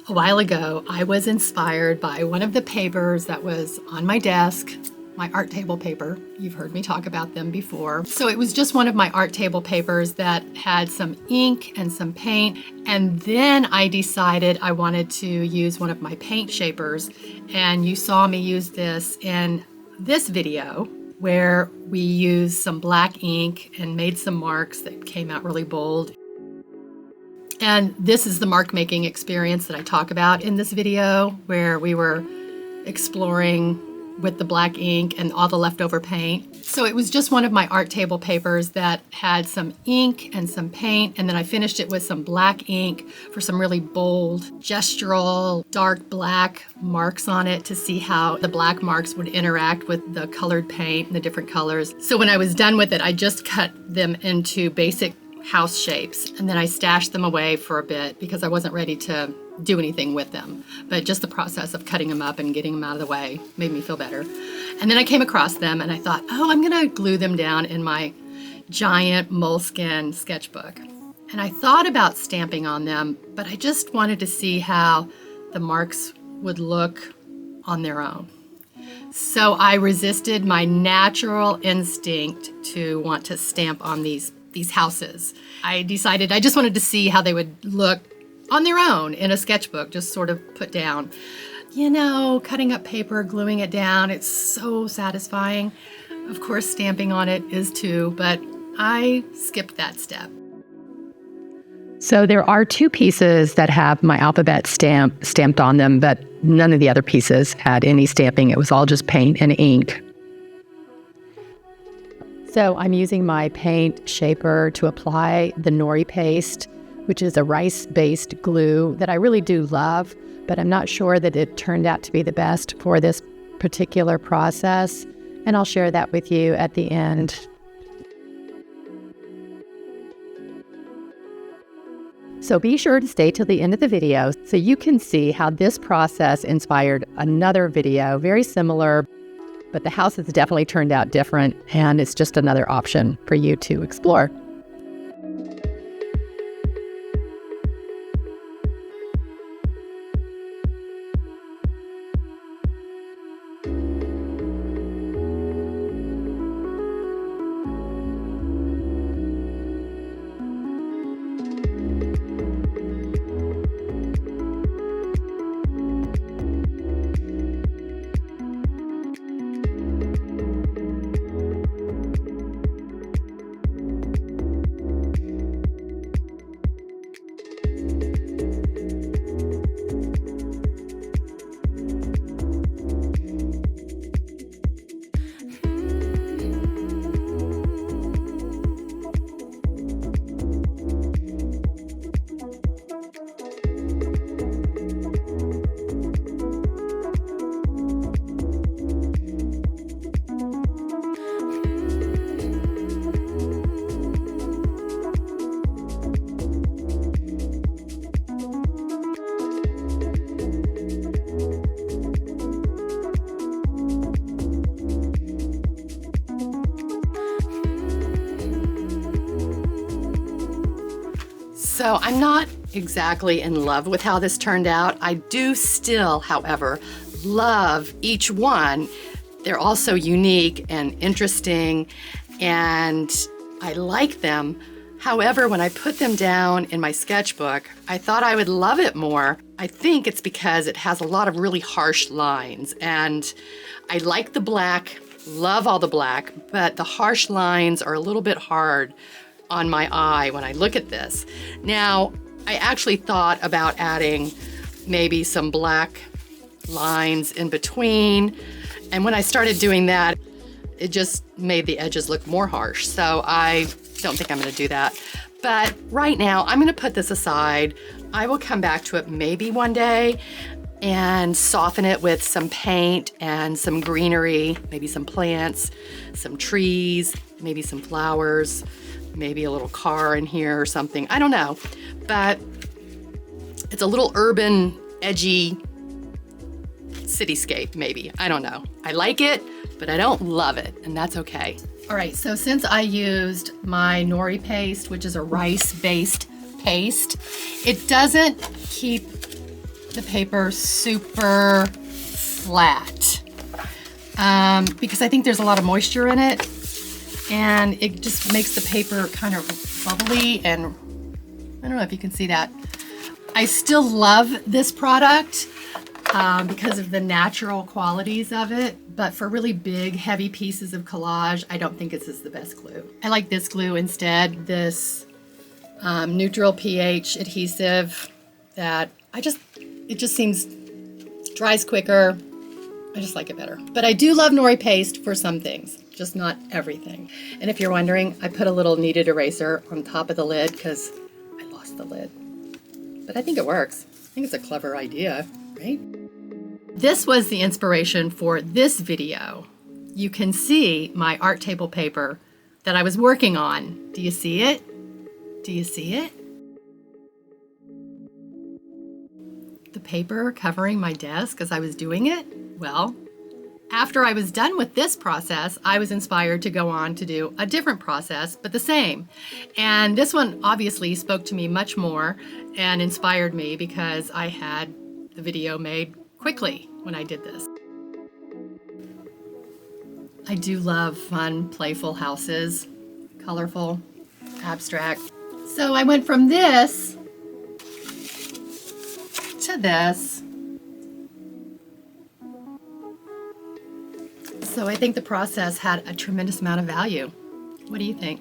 A while ago, I was inspired by one of the papers that was on my desk, my art table paper. You've heard me talk about them before. So it was just one of my art table papers that had some ink and some paint. And then I decided I wanted to use one of my paint shapers. And you saw me use this in this video where we used some black ink and made some marks that came out really bold. And this is the mark making experience that I talk about in this video, where we were exploring with the black ink and all the leftover paint. So it was just one of my art table papers that had some ink and some paint, and then I finished it with some black ink for some really bold, gestural, dark black marks on it to see how the black marks would interact with the colored paint and the different colors. So when I was done with it, I just cut them into basic house shapes, and then I stashed them away for a bit because I wasn't ready to do anything with them. But just the process of cutting them up and getting them out of the way made me feel better. And then I came across them and I thought, oh, I'm gonna glue them down in my giant Moleskine sketchbook. And I thought about stamping on them, but I just wanted to see how the marks would look on their own. So I resisted my natural instinct to want to stamp on these houses. I decided I just wanted to see how they would look on their own in a sketchbook, just sort of put down. You know, cutting up paper, gluing it down, it's so satisfying. Of course, stamping on it is too, but I skipped that step. So there are two pieces that have my alphabet stamped on them, but none of the other pieces had any stamping. It was all just paint and ink. So I'm using my paint shaper to apply the Nori Paste, which is a rice-based glue that I really do love, but I'm not sure that it turned out to be the best for this particular process, and I'll share that with you at the end. So be sure to stay till the end of the video so you can see how this process inspired another video, very similar, but the house has definitely turned out different, and it's just another option for you to explore. So I'm not exactly in love with how this turned out. I do still, however, love each one. They're all so unique and interesting, and I like them. However, when I put them down in my sketchbook, I thought I would love it more. I think it's because it has a lot of really harsh lines, and I like the black, love all the black, but the harsh lines are a little bit hard on my eye when I look at this. Now, I actually thought about adding maybe some black lines in between, and when I started doing that, it just made the edges look more harsh. So I don't think I'm gonna do that. But right now, I'm gonna put this aside. I will come back to it maybe one day and soften it with some paint and some greenery, maybe some plants, some trees, maybe some flowers, maybe a little car in here or something. I don't know, but it's a little urban, edgy cityscape, maybe. I don't know. I like it, but I don't love it, and that's okay. All right, so since I used my Nori Paste, which is a rice-based paste, it doesn't keep the paper super flat because I think there's a lot of moisture in it, and it just makes the paper kind of bubbly, and I don't know if you can see that. I still love this product because of the natural qualities of it, but for really big, heavy pieces of collage, I don't think this is the best glue. I like this glue instead, this neutral pH adhesive that it just seems, dries quicker. I just like it better. But I do love Nori Paste for some things, just not everything. And if you're wondering, I put a little kneaded eraser on top of the lid because I lost the lid. But I think it works. I think it's a clever idea, right? This was the inspiration for this video. You can see my art table paper that I was working on. Do you see it? Do you see it? The paper covering my desk as I was doing it? Well, after I was done with this process, I was inspired to go on to do a different process, but the same. And this one obviously spoke to me much more and inspired me because I had the video made quickly when I did this. I do love fun, playful houses, colorful, abstract. So I went from this to this. So I think the process had a tremendous amount of value. What do you think?